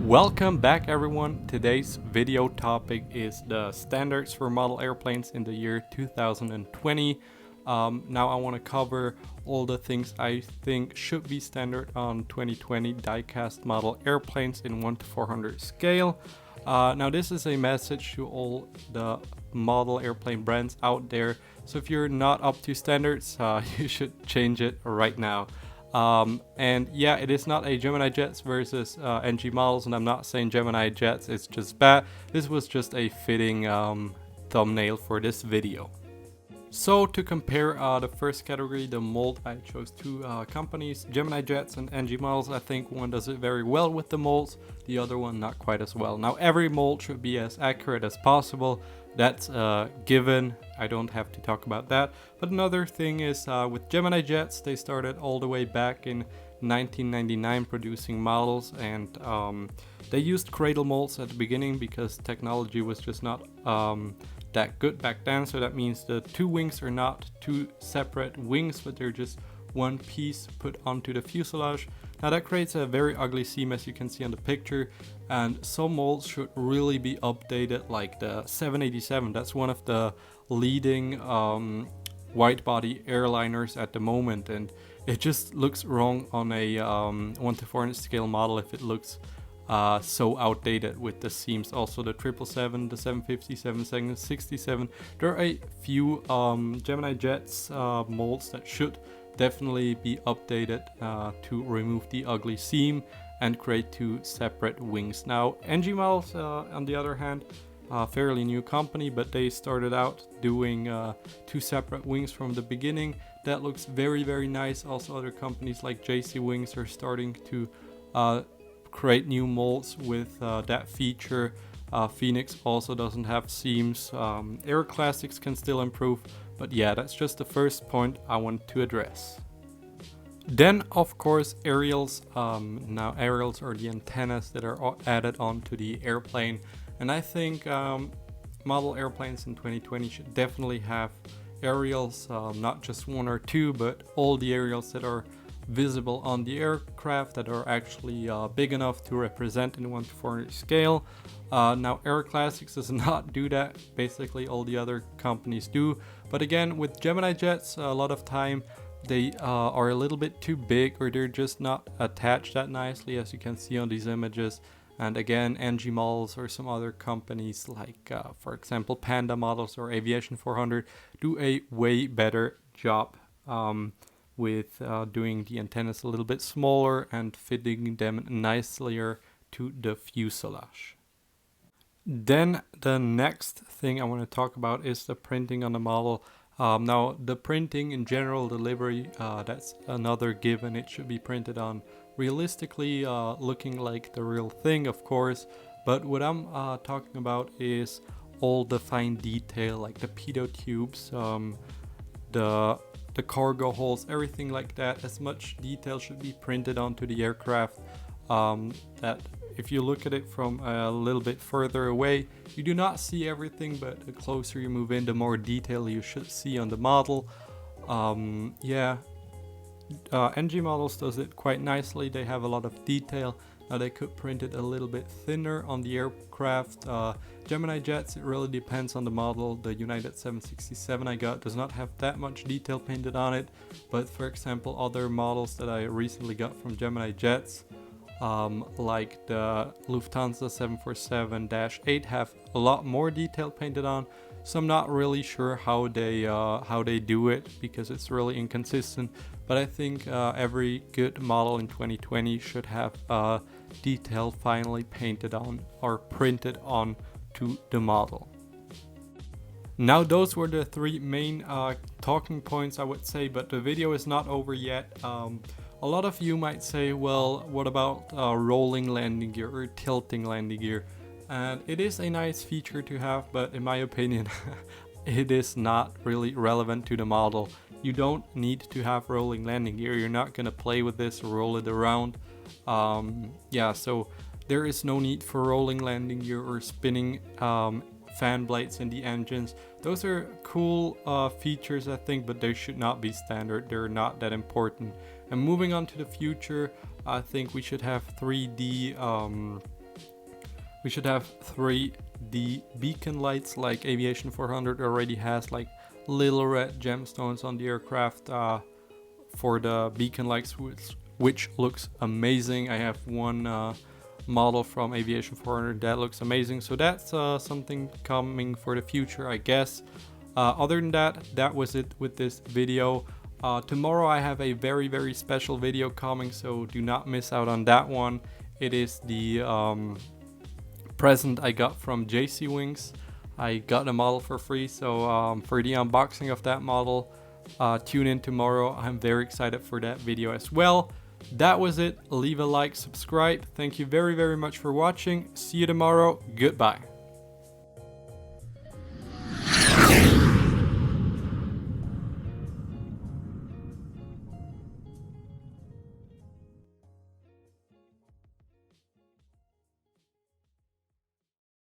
Welcome back everyone. Today's video topic is the standards for model airplanes in the year 2020. Now I want to cover all the things I think should be standard on 2020 diecast model airplanes in 1 to 400 scale. Now this is a message to all the model airplane brands out there. So if you're not up to standards, you should change it right now. And yeah, it is not a Gemini jets versus NG models, and I'm not saying Gemini jets is just bad. This was just a fitting thumbnail for this video. So to compare the first category, the Mould, I chose two companies, Gemini jets and NG models. I think one does it very well with the molds, the other one not quite as well. Now every mold should be as accurate as possible. That's given. I don't have to talk about that. But another thing is with Gemini jets, they started all the way back in 1999 producing models, and they used cradle molds at the beginning because technology was just not that good back then. So that means the two wings are not two separate wings, but they're just one piece put onto the fuselage. Now that creates a very ugly seam, as you can see on the picture, and some molds should really be updated, like the 787. That's one of the leading wide body airliners at the moment, and it just looks wrong on a 1 to 400 scale model if it looks so outdated with the seams. Also the 777, the 750, 767. There are a few Gemini jets molds that should definitely be updated to remove the ugly seam and create two separate wings. Now NG models on the other hand, fairly new company, but they started out doing two separate wings from the beginning. That looks very nice. Also other companies like JC Wings are starting to create new molds with that feature. Phoenix also doesn't have seams. Air Classics can still improve, but yeah, that's just the first point I want to address. Then of course aerials. Now aerials are the antennas that are added onto the airplane, and I think model airplanes in 2020 should definitely have aerials, not just one or two, but all the aerials that are visible on the aircraft, that are actually big enough to represent in 1 to 400 scale. Now Air Classics does not do that. Basically all the other companies do, but again with Gemini jets, a lot of time they are a little bit too big, or they're just not attached that nicely, as you can see on these images. And again, NG models or some other companies like for example Panda models or Aviation 400 do a way better job with doing the antennas a little bit smaller and fitting them nicelier to the fuselage. Then the next thing I want to talk about is the printing on the model. Now the printing in general, delivery, that's another given. It should be printed on realistically, looking like the real thing, of course. But what I'm talking about is all the fine detail, like the pitot tubes, the cargo holes, everything like that. As much detail should be printed onto the aircraft that if you look at it from a little bit further away, you do not see everything, but the closer you move in, the more detail you should see on the model. NG models does it quite nicely. They have a lot of detail. Now they could print it a little bit thinner on the aircraft. Gemini jets, it really depends on the model. The United 767 I got does not have that much detail painted on it, but for example other models that I recently got from Gemini jets, like the Lufthansa 747-8, have a lot more detail painted on. So I'm not really sure how they do it, because it's really inconsistent. But I think every good model in 2020 should have detail finally painted on or printed on to the model. Now those were the three main talking points, I would say, but the video is not over yet. A lot of you might say, well, what about rolling landing gear or tilting landing gear? And it is a nice feature to have, but in my opinion it is not really relevant to the model. You don't need to have rolling landing gear. You're not gonna play with this or roll it around. So there is no need for rolling landing gear or spinning fan blades in the engines. Those are cool features, I think, but they should not be standard. They're not that important. And moving on to the future, I think we should have 3D We should have 3D beacon lights like Aviation 400 already has, like little red gemstones on the aircraft for the beacon lights, which looks amazing. I have one model from Aviation 400 that looks amazing, so that's something coming for the future, I guess. Other than that, that was it with this video. Tomorrow I have a very special video coming, so do not miss out on that one. It is the present I got from JC Wings. I got a model for free, so for the unboxing of that model, tune in tomorrow. I'm very excited for that video as well. That was it. Leave a like, subscribe. Thank you very much for watching. See you tomorrow. Goodbye.